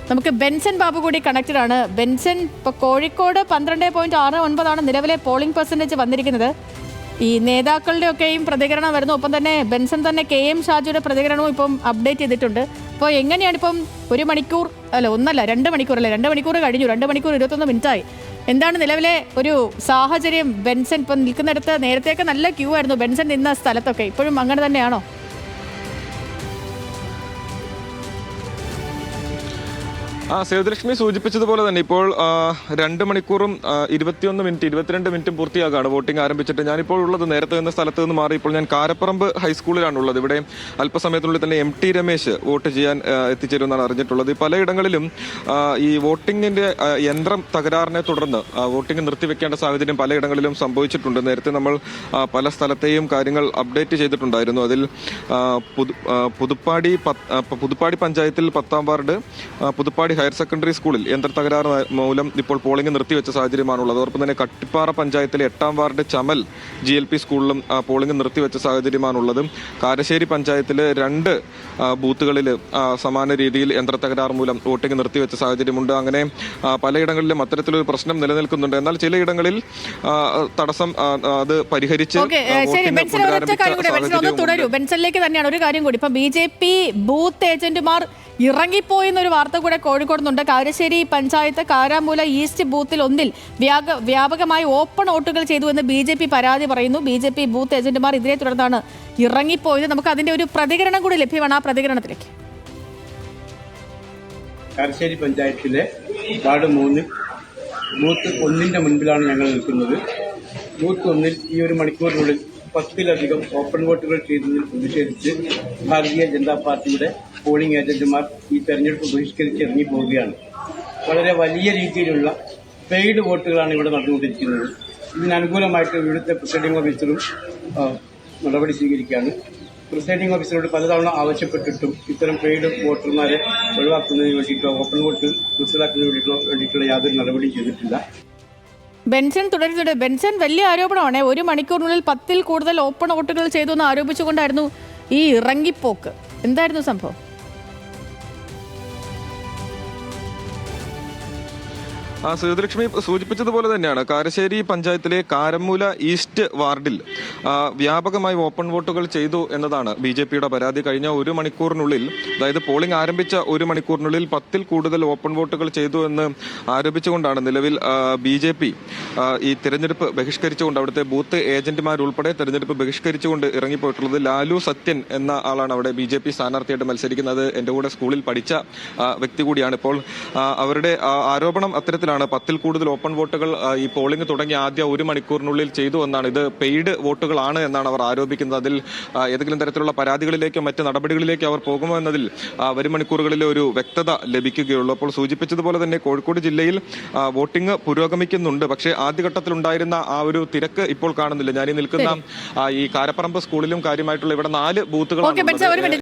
നമുക്ക് ബെൻസൺ ബാബു കൂടി കണക്റ്റഡ് ആണ്. ബെൻസൺ, ഇപ്പോൾ കോഴിക്കോട് 12.69 നിലവിലെ പോളിംഗ് പെർസെൻറ്റേജ് വന്നിരിക്കുന്നത്. ഈ നേതാക്കളുടെ ഒക്കെയും പ്രതികരണം വരുന്നു. ഒപ്പം തന്നെ ബെൻസൺ തന്നെ KM ഷാജിയുടെ പ്രതികരണവും ഇപ്പം അപ്ഡേറ്റ് ചെയ്തിട്ടുണ്ട്. അപ്പോൾ എങ്ങനെയാണ് ഇപ്പം 1 മണിക്കൂർ അല്ല 2 മണിക്കൂർ അല്ലേ, 2 മണിക്കൂർ കഴിഞ്ഞു, 2 മണിക്കൂർ 21 മിനിറ്റായി. എന്താണ് നിലവിലെ ഒരു സാഹചര്യം? ബെൻസൺ ഇപ്പം നിൽക്കുന്നിടത്ത് നേരത്തെയൊക്കെ നല്ല ക്യൂ ആയിരുന്നു ബെൻസൺ നിന്ന സ്ഥലത്തൊക്കെ, ഇപ്പോഴും അങ്ങനെ തന്നെയാണോ? സേതുലക്ഷ്മി സൂചിപ്പിച്ചതുപോലെ തന്നെ ഇപ്പോൾ 2 മണിക്കൂറും 22 മിനിറ്റും പൂർത്തിയാകാണ് വോട്ടിംഗ് ആരംഭിച്ചിട്ട്. ഞാനിപ്പോൾ ഉള്ളത് നേരത്തെ നിന്ന സ്ഥലത്ത് നിന്ന് മാറി ഇപ്പോൾ ഞാൻ കാരപ്പറമ്പ് ഹൈസ്കൂളിലാണ് ഉള്ളത്. ഇവിടെ അല്പസമയത്തിനുള്ളിൽ തന്നെ MT രമേശ് വോട്ട് ചെയ്യാൻ എത്തിച്ചേരുമെന്നാണ് അറിഞ്ഞിട്ടുള്ളത്. പലയിടങ്ങളിലും ഈ വോട്ടിങ്ങിന്റെ യന്ത്രം തകരാറിനെ തുടർന്ന് വോട്ടിംഗ് നിർത്തിവെക്കേണ്ട സാഹചര്യം പലയിടങ്ങളിലും സംഭവിച്ചിട്ടുണ്ട്. നേരത്തെ നമ്മൾ പല സ്ഥലത്തെയും കാര്യങ്ങൾ അപ്ഡേറ്റ് ചെയ്തിട്ടുണ്ടായിരുന്നു. അതിൽ പുതുപ്പാടി പഞ്ചായത്തിൽ 10-ാം വാർഡ് പുതുപ്പാടി ഹയർ സെക്കൻഡറി സ്കൂളിൽ യന്ത്ര തകരാറ് മൂലം ഇപ്പോൾ പോളിംഗ് നിർത്തിവെച്ച സാഹചര്യമാണുള്ളത്. അതോടൊപ്പം തന്നെ കട്ടിപ്പാറ പഞ്ചായത്തിലെ 8-ാം വാർഡ് ചമൽ GLP സ്കൂളിലും പോളിംഗ് നിർത്തിവെച്ച സാഹചര്യമാണുള്ളത്. കാരശ്ശേരി പഞ്ചായത്തിലെ 2 ബൂത്തുകളിൽ സമാന രീതിയിൽ യന്ത്ര തകരാറ് മൂലം വോട്ടിംഗ് നിർത്തിവെച്ച സാഹചര്യമുണ്ട്. അങ്ങനെ പലയിടങ്ങളിലും അത്തരത്തിലൊരു പ്രശ്നം നിലനിൽക്കുന്നുണ്ട്. എന്നാൽ ചിലയിടങ്ങളിൽ തടസ്സം അത് പരിഹരിച്ച് ബെൻസണിലേക്ക് തന്നെയാണ്. ഒരു കാര്യം കൂടി, ഇപ്പൊ BJP ബൂത്ത് ഏജന്റുമാർ ഇറങ്ങിപ്പോയെന്നൊരു വാർത്ത കൂടെ കോഴിക്കോടുന്നുണ്ട്. കാരശ്ശേരി പഞ്ചായത്ത് കാരാമൂല ഈസ്റ്റ് ബൂത്തിൽ 1 വ്യാപകമായി ഓപ്പൺ വോട്ടുകൾ ചെയ്തു എന്ന് BJP പരാതി പറയുന്നു. BJP ബൂത്ത് ഏജന്റുമാർ ഇതിനെ തുടർന്നാണ് ഇറങ്ങിപ്പോയത്. നമുക്ക് അതിന്റെ ഒരു പ്രതികരണം കൂടി ലഭ്യമാണ്. ആ പ്രതികരണത്തിലേക്ക്. കാരശ്ശേരി പഞ്ചായത്തിലെ വാർഡ് 3 ബൂത്ത് 1 മുൻപിലാണ് ഞങ്ങൾ നിൽക്കുന്നത്. ബൂത്ത് 1 ഈ 1 മണിക്കൂറിനുള്ളിൽ 10-ലധികം ഓപ്പൺ വോട്ടുകൾ ചെയ്തതിൽ പ്രതിഷേധിച്ച് ഭാരതീയ ജനതാ പാർട്ടിയുടെ പോളിംഗ് ഏജന്റുമാർ ഈ തെരഞ്ഞെടുപ്പ് ബഹിഷ്കരിച്ച് ഇറങ്ങിപ്പോവുകയാണ്. വളരെ വലിയ രീതിയിലുള്ള പെയ്ഡ് വോട്ടുകളാണ് ഇവിടെ നടന്നുകൊണ്ടിരിക്കുന്നത്. ഇതിനനുകൂലമായിട്ട് ഇവിടുത്തെ പ്രിസൈഡിംഗ് ഓഫീസറും നടപടി സ്വീകരിക്കുകയാണ്. പ്രിസൈഡിംഗ് ഓഫീസറോട് പലതവണ ആവശ്യപ്പെട്ടിട്ടും ഇത്തരം പെയ്ഡ് വോട്ടർമാരെ ഒഴിവാക്കുന്നതിന് വേണ്ടിയിട്ടോ ഓപ്പൺ വോട്ട് മനസ്സിലാക്കുന്നതിന് വേണ്ടിയിട്ടുള്ള യാതൊരു നടപടിയും ചെയ്തിട്ടില്ല. ബെൻസൺ തുടരുന്നുണ്ട്. ബെൻസൺ വലിയ ആരോപണമാണ്. 1 മണിക്കൂറിനുള്ളിൽ 10-ൽ കൂടുതൽ ഓപ്പൺ വോട്ടുകൾ ചെയ്തു എന്ന് ആരോപിച്ചുകൊണ്ടായിരുന്നു ഈ ഇറങ്ങിപ്പോക്ക്. എന്തായിരുന്നു സംഭവം? സേതുലക്ഷ്മി സൂചിപ്പിച്ചതുപോലെ തന്നെയാണ് കാരശ്ശേരി പഞ്ചായത്തിലെ കാരമൂല ഈസ്റ്റ് വാർഡിൽ വ്യാപകമായി ഓപ്പൺ വോട്ടുകൾ ചെയ്തു എന്നതാണ് BJPയുടെ പരാതി. കഴിഞ്ഞ 1 മണിക്കൂറിനുള്ളിൽ, അതായത് പോളിംഗ് ആരംഭിച്ച 1 മണിക്കൂറിനുള്ളിൽ 10-ൽ കൂടുതൽ ഓപ്പൺ വോട്ടുകൾ ചെയ്തു എന്ന് ആരോപിച്ചുകൊണ്ടാണ് നിലവിൽ BJP ഈ തിരഞ്ഞെടുപ്പ് ബഹിഷ്കരിച്ചുകൊണ്ട്, അവിടുത്തെ ബൂത്ത് ഏജന്റുമാരുൾപ്പെടെ തിരഞ്ഞെടുപ്പ് ബഹിഷ്കരിച്ചുകൊണ്ട് ഇറങ്ങിപ്പോയിട്ടുള്ളത്. ലാലു സത്യൻ എന്ന ആളാണ് അവിടെ BJP സ്ഥാനാർത്ഥിയായിട്ട് മത്സരിക്കുന്നത്. എൻ്റെ കൂടെ സ്കൂളിൽ പഠിച്ച വ്യക്തി കൂടിയാണ്. ഇപ്പോൾ അവരുടെ ആരോപണം അത്തരത്തിലാണ്. 10-ൽ കൂടുതൽ ഓപ്പൺ വോട്ടുകൾ ഈ പോളിംഗ് തുടങ്ങിയ ആദ്യ 1 മണിക്കൂറിനുള്ളിൽ ചെയ്തു എന്നാണ്. ഇത് പെയ്ഡ് വോട്ടുകളാണ് എന്നാണ് അവർ ആരോപിക്കുന്നത്. അതിൽ ഏതെങ്കിലും തരത്തിലുള്ള പരാതികളിലേക്കോ മറ്റ് നടപടികളിലേക്കോ അവർ പോകുമോ എന്നതിൽ വരും മണിക്കൂറുകളിൽ ഒരു വ്യക്തത ലഭിക്കുകയുള്ളൂ. അപ്പോൾ സൂചിപ്പിച്ചതുപോലെ തന്നെ കോഴിക്കോട് ജില്ലയിൽ വോട്ടിംഗ് പുരോഗമിക്കുന്നുണ്ട്. പക്ഷേ ആദ്യഘട്ടത്തിലുണ്ടായിരുന്ന ആ ഒരു തിരക്ക് ഇപ്പോൾ കാണുന്നില്ല. ഞാൻ ഈ നിൽക്കുന്ന ഈ കാരപ്പറമ്പ് സ്കൂളിലും കാര്യമായിട്ടുള്ള ഇവിടെ 4 ബൂത്തുകളാണ്.